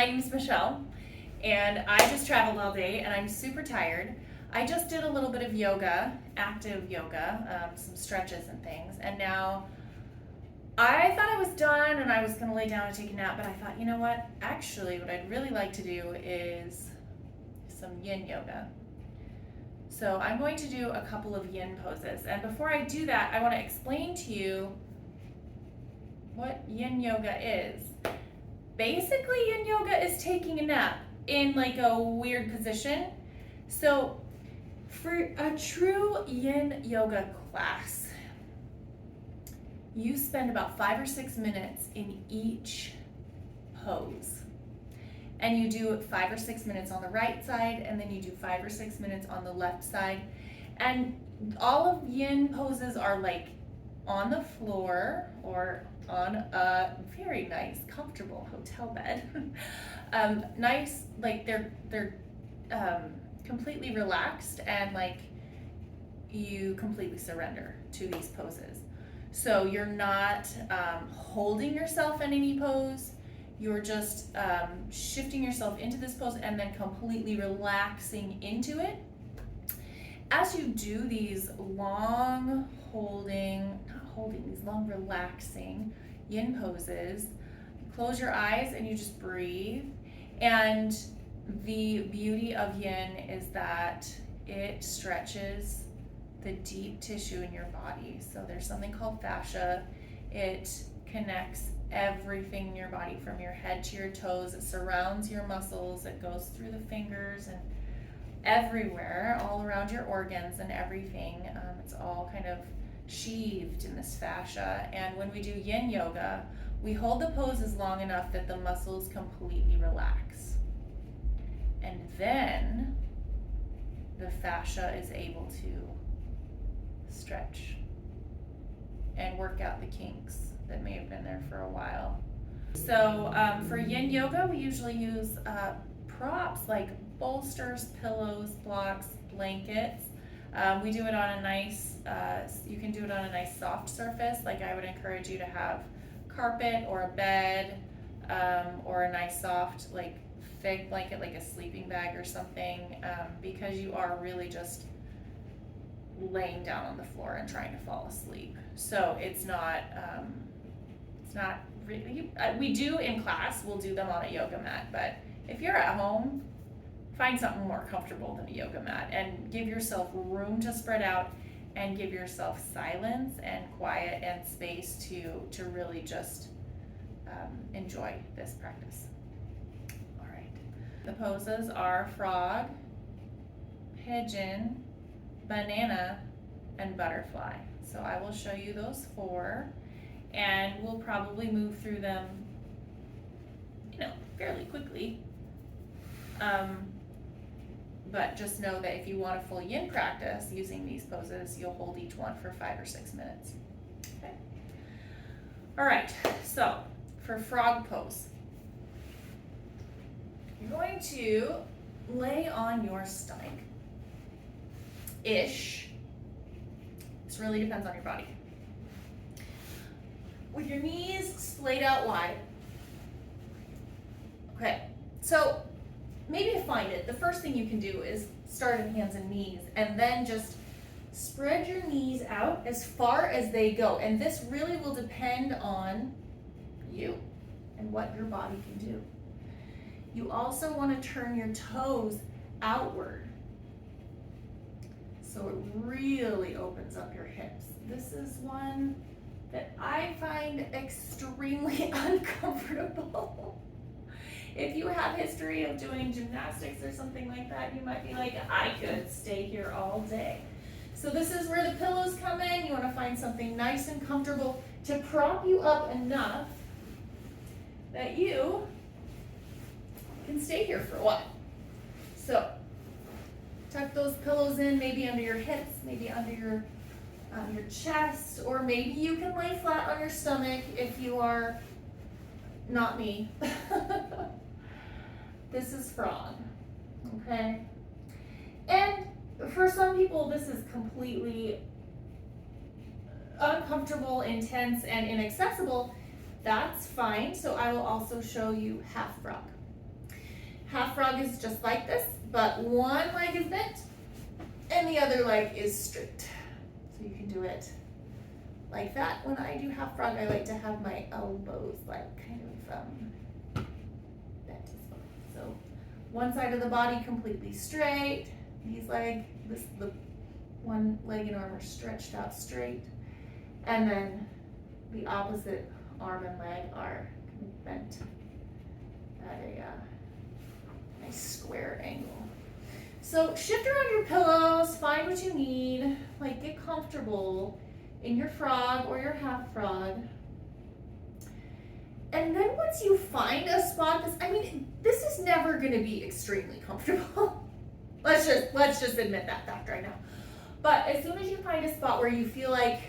My name is Michelle, and I just traveled all day and I'm super tired. I just did a little bit of yoga, active yoga, some stretches and things, and now I thought I was done and I was going to lay down and take a nap, but I thought, you know what? Actually, what I'd really like to do is some Yin Yoga. So I'm going to do a couple of Yin poses, and before I do that, I want to explain to you what Yin Yoga is. Basically, Yin Yoga is taking a nap in like a weird position. So for a true Yin Yoga class, you spend about 5 or 6 minutes in each pose. And you do 5 or 6 minutes on the right side, and then you do 5 or 6 minutes on the left side. And all of Yin poses are like on the floor or on a very nice, comfortable hotel bed. Nice, like they're completely relaxed, and like you completely surrender to these poses. So you're not holding yourself in any pose. You're just shifting yourself into this pose and then completely relaxing into it. As you do these long these long relaxing Yin poses, close your eyes and you just breathe. And the beauty of Yin is that it stretches the deep tissue in your body. So there's something called fascia. It connects everything in your body from your head to your toes. It surrounds your muscles. It goes through the fingers and everywhere, all around your organs and everything. It's all kind of sheathed in this fascia. And when we do Yin Yoga, we hold the poses long enough that the muscles completely relax. And then the fascia is able to stretch and work out the kinks that may have been there for a while. So for Yin Yoga, we usually use props like bolsters, pillows, blocks, blankets. We do it on a nice, you can do it on a nice soft surface. Like I would encourage you to have carpet or a bed, or a nice soft, like thick blanket, like a sleeping bag or something, because you are really just laying down on the floor and trying to fall asleep. So it's not really, we do in class, we'll do them on a yoga mat, but if you're at home, find something more comfortable than a yoga mat and give yourself room to spread out and give yourself silence and quiet and space to really just enjoy this practice. All right. The poses are frog, pigeon, banana, and butterfly. So I will show you those 4, and we'll probably move through them, fairly quickly. But just know that if you want a full Yin practice using these poses, you'll hold each one for 5 or 6 minutes. Okay. All right, so for frog pose, you're going to lay on your stomach-ish. This really depends on your body. With your knees splayed out wide. Okay, so maybe to find it, the first thing you can do is start at hands and knees, and then just spread your knees out as far as they go. And this really will depend on you and what your body can do. You also want to turn your toes outward, so it really opens up your hips. This is one that I find extremely uncomfortable. If you have history of doing gymnastics or something like that, you might be like, I could stay here all day. So this is where the pillows come in. You want to find something nice and comfortable to prop you up enough that you can stay here for a while. So tuck those pillows in, maybe under your hips, maybe under your chest, or maybe you can lay flat on your stomach if you are not me. This is frog, okay? And for some people, this is completely uncomfortable, intense, and inaccessible. That's fine. So I will also show you half frog. Half frog is just like this, but one leg is bent and the other leg is straight. So you can do it like that. When I do half frog, I like to have my elbows like kind of bent as well. So one side of the body completely straight. The one leg and arm are stretched out straight. And then the opposite arm and leg are bent at a nice square angle. So shift around your pillows, find what you need, like get comfortable in your frog or your half frog. And then once you find a spot, this is never gonna be extremely comfortable. Let's just admit that fact right now. But as soon as you find a spot where you feel like,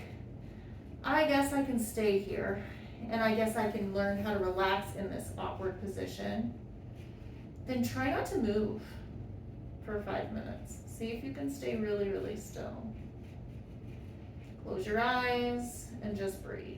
I guess I can stay here, and I guess I can learn how to relax in this awkward position, then try not to move for 5 minutes. See if you can stay really, really still. Close your eyes and just breathe.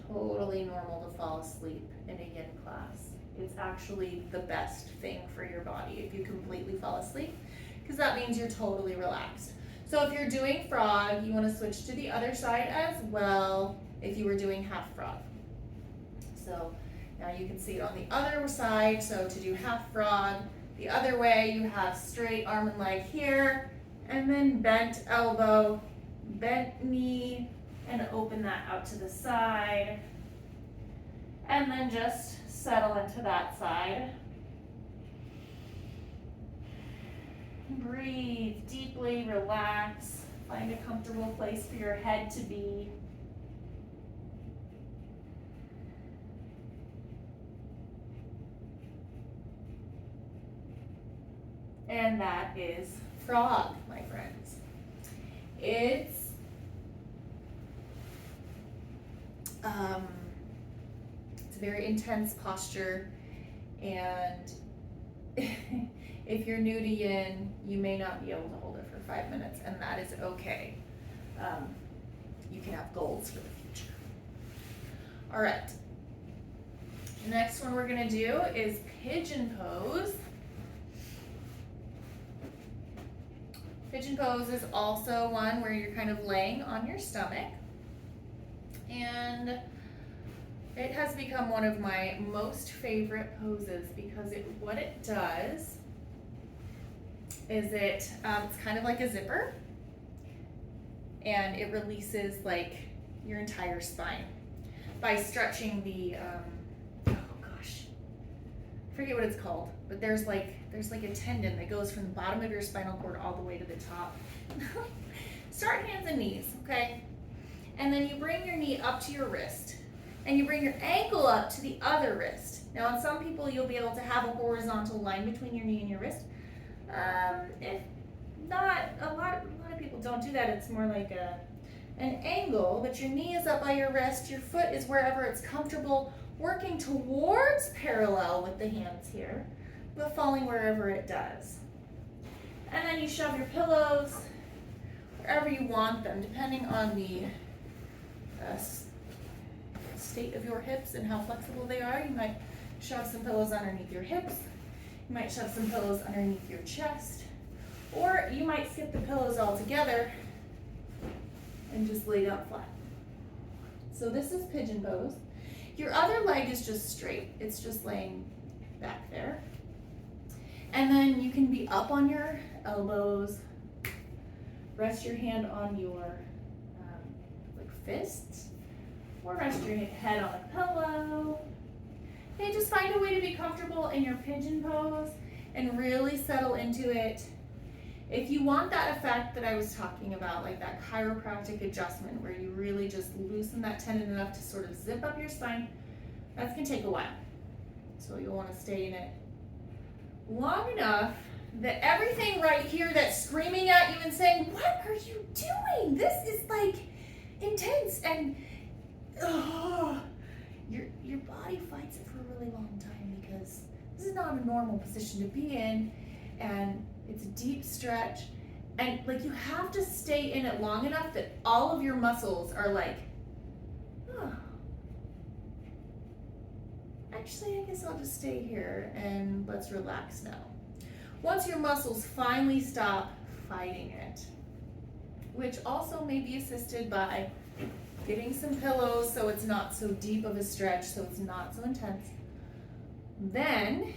Totally normal to fall asleep in a yin class. It's actually the best thing for your body if you completely fall asleep, because that means you're totally relaxed. So if you're doing frog, you want to switch to the other side as well if you were doing half frog. So now you can see it on the other side. So to do half frog, the other way, you have straight arm and leg here, and then bent elbow, bent knee, and open that out to the side. And then just settle into that side. Breathe deeply, relax. Find a comfortable place for your head to be. And that is frog, my friends. It's a very intense posture, and if you're new to yin, you may not be able to hold it for 5 minutes, and that is okay. You can have goals for the future. All right. The next one we're gonna do is pigeon pose. Pigeon pose is also one where you're kind of laying on your stomach. And it has become one of my most favorite poses because what it does is it's kind of like a zipper, and it releases like your entire spine by stretching the, I forget what it's called, but there's like a tendon that goes from the bottom of your spinal cord all the way to the top. Start hands and knees, okay? And then you bring your knee up to your wrist, and you bring your ankle up to the other wrist. Now, on some people, you'll be able to have a horizontal line between your knee and your wrist. If not, a lot of people don't do that. It's more like an angle, but your knee is up by your wrist, your foot is wherever it's comfortable, working towards parallel with the hands here, but falling wherever it does. And then you shove your pillows wherever you want them, depending on the state of your hips and how flexible they are. You might shove some pillows underneath your hips. You might shove some pillows underneath your chest. Or you might skip the pillows altogether and just lay down flat. So this is pigeon pose. Your other leg is just straight. It's just laying back there. And then you can be up on your elbows. Rest your hand on your fists, or rest your head on a pillow. Okay, just find a way to be comfortable in your pigeon pose and really settle into it. If you want that effect that I was talking about, like that chiropractic adjustment where you really just loosen that tendon enough to sort of zip up your spine, that's gonna take a while. So you'll wanna stay in it long enough that everything right here that's screaming at you and saying, what are you doing? This is like intense, and your body fights it for a really long time because this is not a normal position to be in, and it's a deep stretch, and like you have to stay in it long enough that all of your muscles are like, oh, actually I guess I'll just stay here and let's relax now. Once your muscles finally stop fighting it, which also may be assisted by getting some pillows so it's not so deep of a stretch, so it's not so intense, then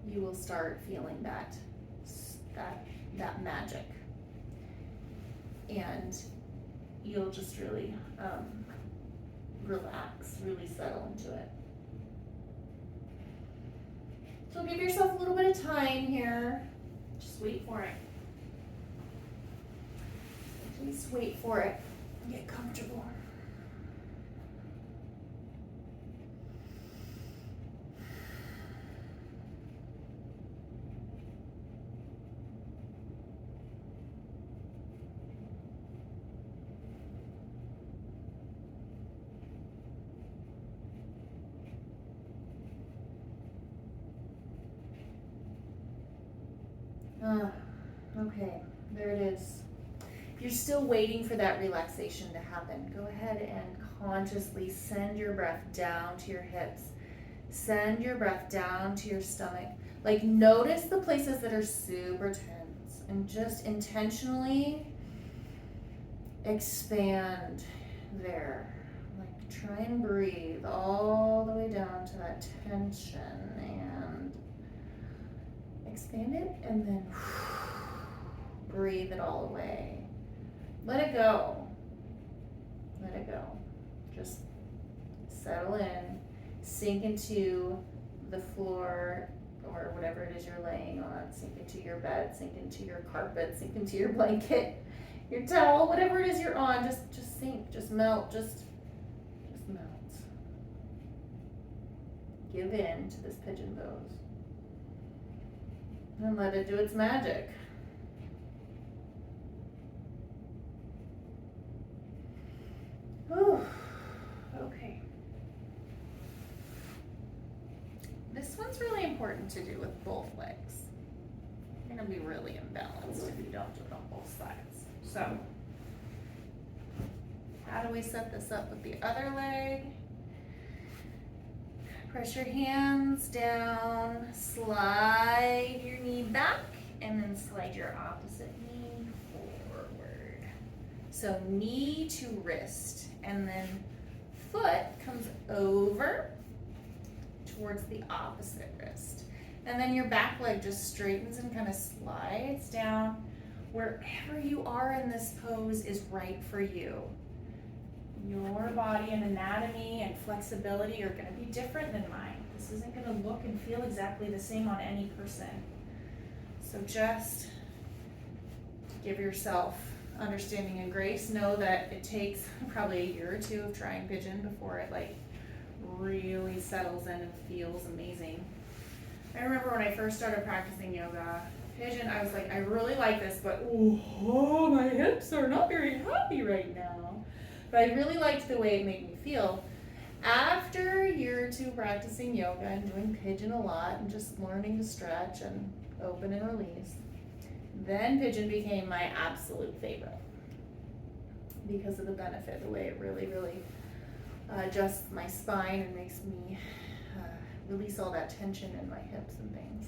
you will start feeling that magic, and you'll just really relax, really settle into it. So give yourself a little bit of time here. Just wait for it. Just wait for it. Get comfortable. Okay, there it is. If you're still waiting for that relaxation to happen, go ahead and consciously send your breath down to your hips. Send your breath down to your stomach. Like, notice the places that are super tense and just intentionally expand there. Like, try and breathe all the way down to that tension and expand it, and then breathe it all away. Let it go. Let it go. Just settle in, sink into the floor or whatever it is you're laying on, sink into your bed, sink into your carpet, sink into your blanket, your towel, whatever it is you're on, just sink, just melt, just melt. Give in to this pigeon pose. And let it do its magic. Whew. Okay. This one's really important to do with both legs. You're going to be really imbalanced if you don't do it on both sides. So, how do we set this up with the other leg? Press your hands down, slide your knee back, and then slide your opposite knee forward. So knee to wrist, and then foot comes over towards the opposite wrist. And then your back leg just straightens and kind of slides down. Wherever you are in this pose is right for you. Your body and anatomy and flexibility are going to be different than mine. This isn't going to look and feel exactly the same on any person. So just give yourself understanding and grace. Know that it takes probably a year or two of trying pigeon before it like really settles in and feels amazing. I remember when I first started practicing yoga, pigeon, I was like, I really like this, but oh, my hips are not very happy right now. But I really liked the way it made me feel. After a year or two practicing yoga and doing pigeon a lot and just learning to stretch and open and release, then pigeon became my absolute favorite because of the benefit, the way it really, really adjusts my spine and makes me release all that tension in my hips and things.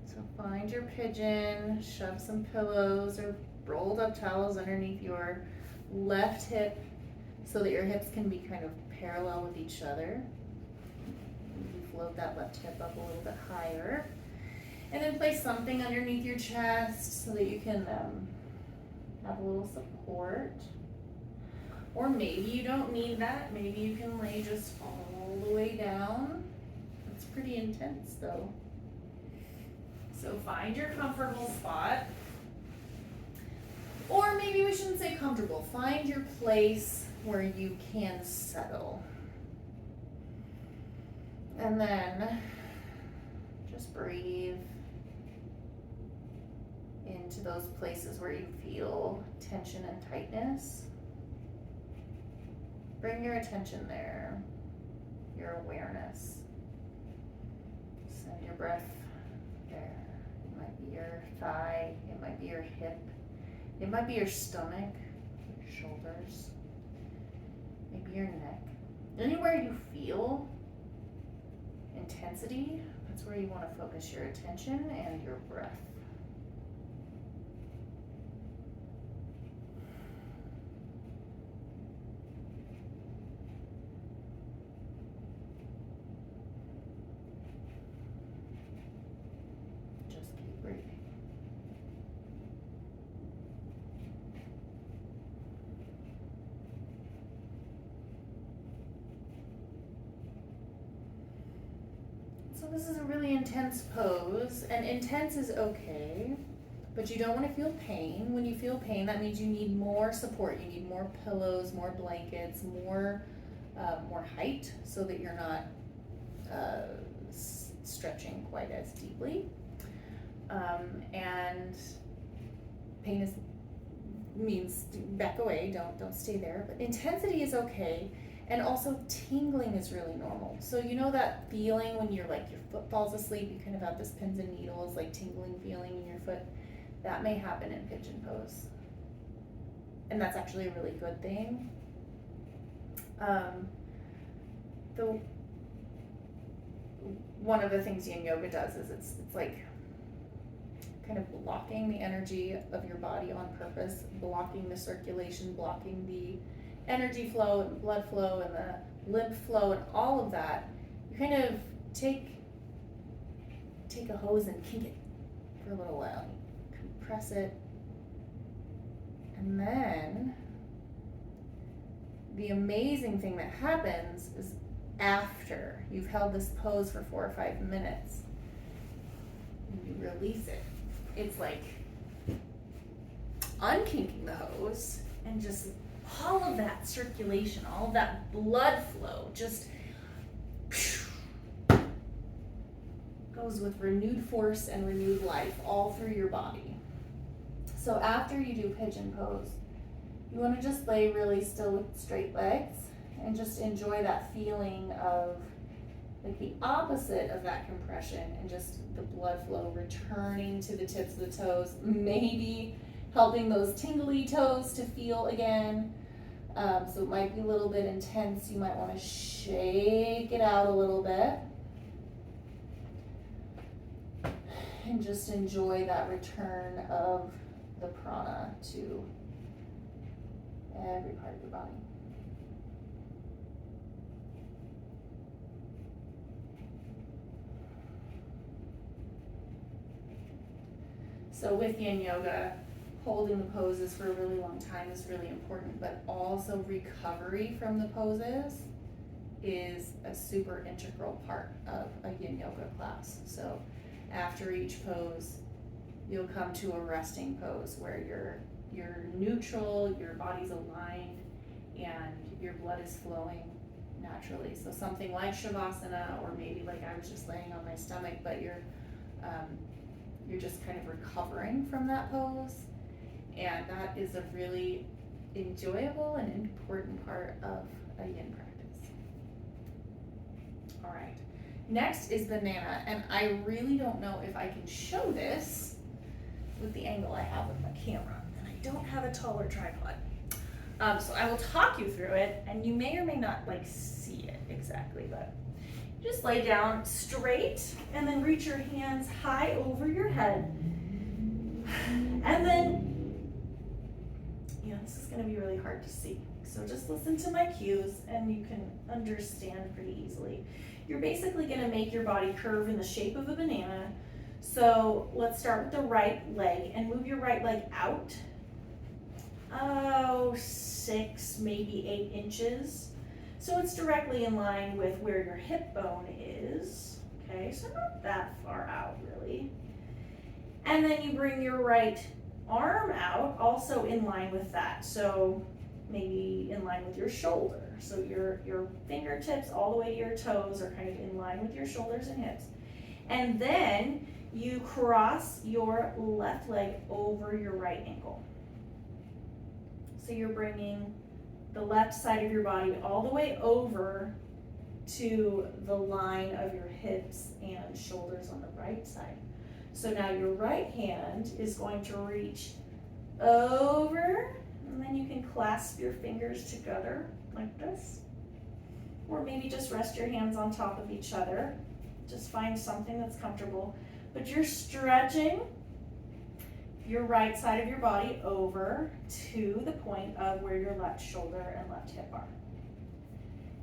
So find your pigeon, shove some pillows or rolled up towels underneath your left hip so that your hips can be kind of parallel with each other. Maybe float that left hip up a little bit higher. And then place something underneath your chest so that you can have a little support. Or maybe you don't need that. Maybe you can lay just all the way down. It's pretty intense though. So find your comfortable spot. Or maybe we shouldn't say comfortable. Find your place where you can settle. And then just breathe into those places where you feel tension and tightness. Bring your attention there, your awareness. Send your breath there. It might be your thigh, it might be your hip, it might be your stomach, your shoulders, maybe your neck. Anywhere you feel intensity, that's where you want to focus your attention and your breath. Just keep breathing. So this is a really intense pose, and intense is okay, but you don't want to feel pain. When you feel pain, that means you need more support. You need more pillows, more blankets, more height, so that you're not stretching quite as deeply. And pain means back away. Don't stay there. But intensity is okay. And also tingling is really normal. So you know that feeling when you're like your foot falls asleep, you kind of have this pins and needles, like tingling feeling in your foot. That may happen in pigeon pose. And that's actually a really good thing. One of the things Yin Yoga does is it's like kind of blocking the energy of your body on purpose, blocking the circulation, blocking the energy flow and blood flow and the lymph flow and all of that. You kind of take a hose and kink it for a little while. You compress it, and then the amazing thing that happens is after you've held this pose for 4 or 5 minutes, you release it. It's like unkinking the hose and just all of that circulation, all of that blood flow just goes with renewed force and renewed life all through your body. So after you do pigeon pose, you want to just lay really still with straight legs and just enjoy that feeling of like the opposite of that compression and just the blood flow returning to the tips of the toes, maybe helping those tingly toes to feel again. So it might be a little bit intense. You might want to shake it out a little bit and just enjoy that return of the prana to every part of your body. So with Yin Yoga, holding the poses for a really long time is really important, but also recovery from the poses is a super integral part of a Yin Yoga class. So after each pose, you'll come to a resting pose where you're neutral, your body's aligned, and your blood is flowing naturally. So something like Shavasana, or maybe like I was just laying on my stomach, but you're just kind of recovering from that pose. And that is a really enjoyable and important part of a yin practice. All right, next is banana. And I really don't know if I can show this with the angle I have with my camera. And I don't have a taller tripod. So I will talk you through it, and you may or may not like see it exactly, but just lay down straight and then reach your hands high over your head. And then, this is going to be really hard to see. So just listen to my cues and you can understand pretty easily. You're basically going to make your body curve in the shape of a banana. So let's start with the right leg and move your right leg out. 6, maybe 8 inches. So it's directly in line with where your hip bone is. Okay, so not that far out really. And then you bring your right arm out, also in line with that. So maybe in line with your shoulder. So your fingertips all the way to your toes are kind of in line with your shoulders and hips. And then you cross your left leg over your right ankle. So you're bringing the left side of your body all the way over to the line of your hips and shoulders on the right side. So now your right hand is going to reach over, and then you can clasp your fingers together like this. Or maybe just rest your hands on top of each other. Just find something that's comfortable. But you're stretching your right side of your body over to the point of where your left shoulder and left hip are.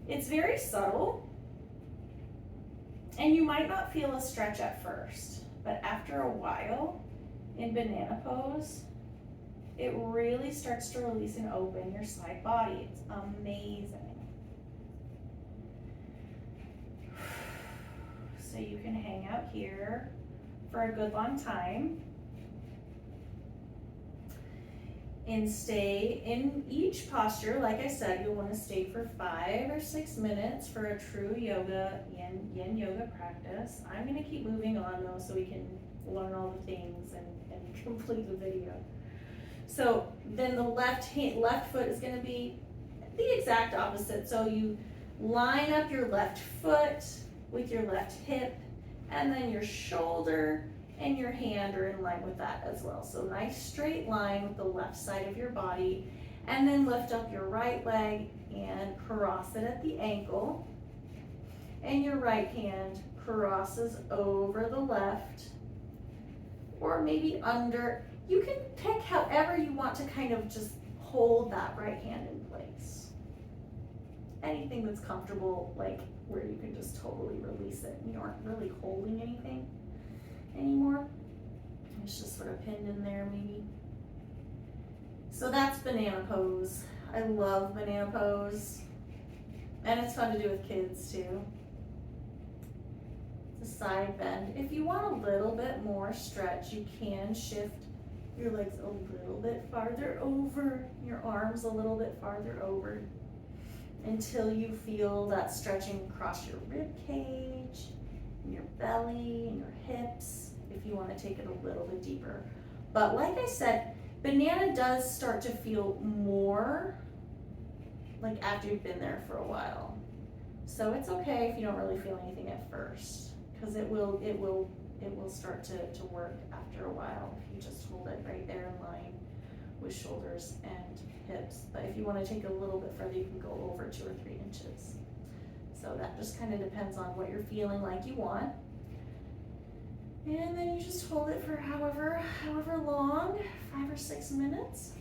It's very subtle, and you might not feel a stretch at first, but after a while in banana pose, it really starts to release and open your side body. It's amazing. So you can hang out here for a good long time and stay in each posture. Like I said, you'll want to stay for 5 or 6 minutes for a true yoga, yin yoga practice. I'm going to keep moving on though so we can learn all the things and complete the video. So then the left foot is going to be the exact opposite. So you line up your left foot with your left hip, and then your shoulder and your hand are in line with that as well. So nice straight line with the left side of your body, and then lift up your right leg and cross it at the ankle, and your right hand crosses over the left, or maybe under. You can pick however you want to kind of just hold that right hand in place. Anything that's comfortable, like where you can just totally release it and you aren't really holding anything anymore. It's just sort of pinned in there maybe. So that's banana pose. I love banana pose. And it's fun to do with kids too. It's a side bend. If you want a little bit more stretch, you can shift your legs a little bit farther over, your arms a little bit farther over, until you feel that stretching across your rib cage, and your belly, and your hips, if you want to take it a little bit deeper. But like I said, banana does start to feel more like after you've been there for a while. So it's okay if you don't really feel anything at first, because it will start to work after a while if you just hold it right there in line with shoulders and hips. But if you want to take it a little bit further, you can go over 2 or 3 inches. So that just kind of depends on what you're feeling like you want. And then you just hold it for however long, 5 or 6 minutes.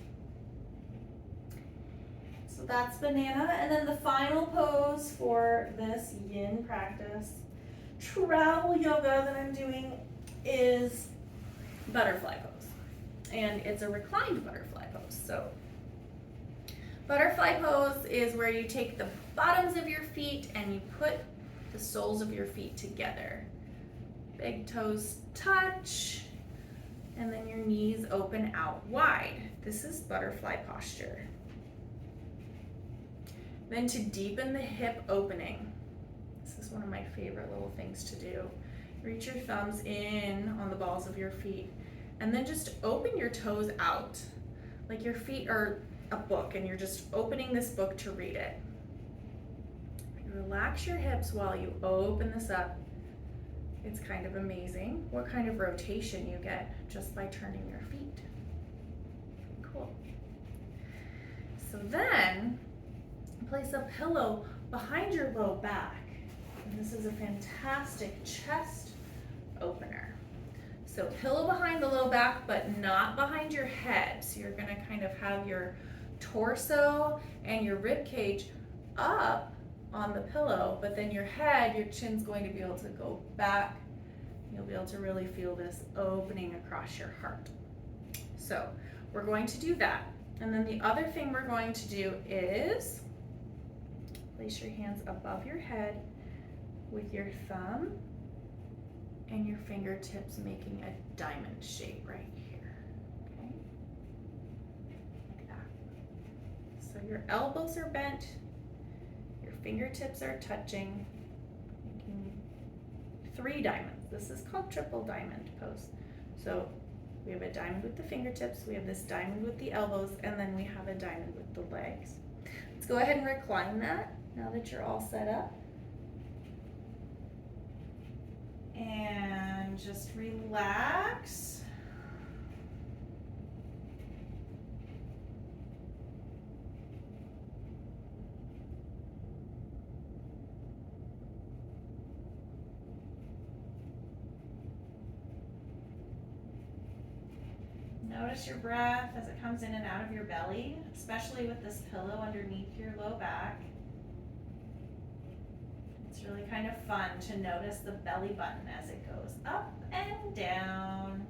So that's banana. And then the final pose for this yin practice, travel yoga that I'm doing, is butterfly pose. And it's a reclined butterfly pose. So butterfly pose is where you take the bottoms of your feet and you put the soles of your feet together. Big toes touch, and then your knees open out wide. This is butterfly posture. Then to deepen the hip opening, this is one of my favorite little things to do. Reach your thumbs in on the balls of your feet, and then just open your toes out. Like your feet are a book and you're just opening this book to read it. You relax your hips while you open this up. It's kind of amazing what kind of rotation you get just by turning your feet. Cool. So then place a pillow behind your low back. And this is a fantastic chest opener. So pillow behind the low back, but not behind your head. So you're gonna kind of have your torso and your rib cage up on the pillow, but then your head, your chin's going to be able to go back. You'll be able to really feel this opening across your heart. So we're going to do that. And then the other thing we're going to do is place your hands above your head with your thumb and your fingertips making a diamond shape right here, okay? Like that. So your elbows are bent, your fingertips are touching, making 3 diamonds. This is called triple diamond pose. So we have a diamond with the fingertips, we have this diamond with the elbows, and then we have a diamond with the legs. Let's go ahead and recline that now that you're all set up. And just relax. Notice your breath as it comes in and out of your belly, especially with this pillow underneath your low back. It's really kind of fun to notice the belly button as it goes up and down.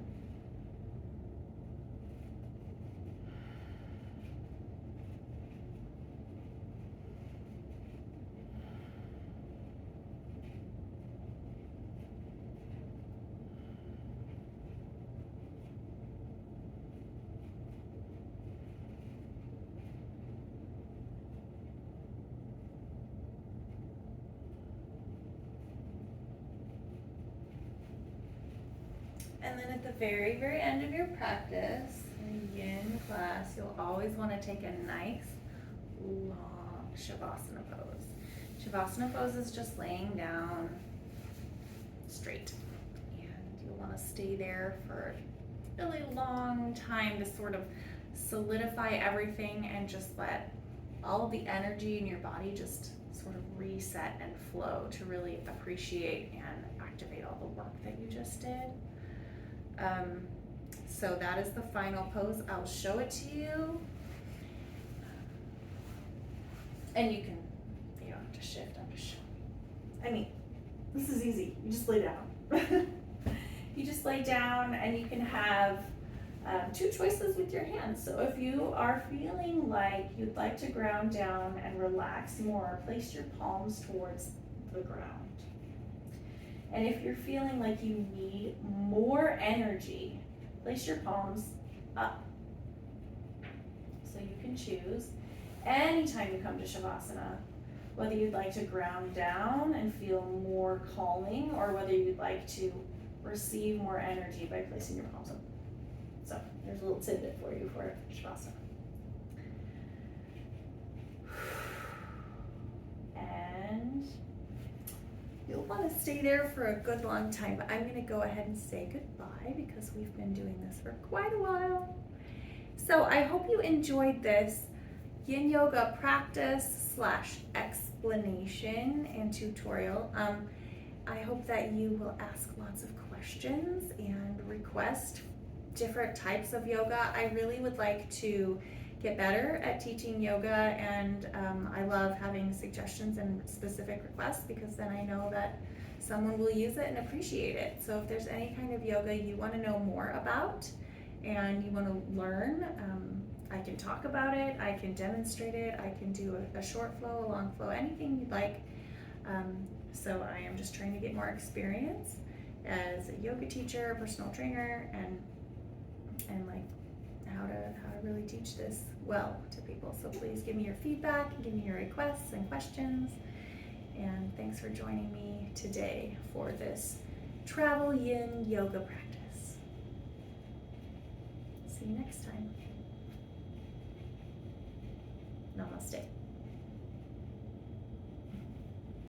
And then at the very, very end of your practice, in a yin class, you'll always want to take a nice, long Shavasana pose. Shavasana pose is just laying down straight. And you'll want to stay there for a really long time to sort of solidify everything and just let all of the energy in your body just sort of reset and flow to really appreciate and activate all the work that you just did. So that is the final pose. I'll show it to you. And you don't have to shift, I'm just showing. I mean, this is easy. You just lay down. You just lay down and you can have two choices with your hands. So if you are feeling like you'd like to ground down and relax more, place your palms towards the ground. And if you're feeling like you need more energy, place your palms up. So you can choose anytime you come to Shavasana, whether you'd like to ground down and feel more calming or whether you'd like to receive more energy by placing your palms up. So there's a little tidbit for you for Shavasana. And you'll want to stay there for a good long time, but I'm going to go ahead and say goodbye because we've been doing this for quite a while. So I hope you enjoyed this Yin Yoga practice / explanation and tutorial. I hope that you will ask lots of questions and request different types of yoga. I really would like to get better at teaching yoga, and I love having suggestions and specific requests because then I know that someone will use it and appreciate it. So if there's any kind of yoga you want to know more about and you want to learn, I can talk about it, I can demonstrate it, I can do a short flow, a long flow, anything you'd like. So I am just trying to get more experience as a yoga teacher, personal trainer, and like how to really teach this well to people. So please give me your feedback, give me your requests and questions. And thanks for joining me today for this travel yin yoga practice. See you next time. Namaste.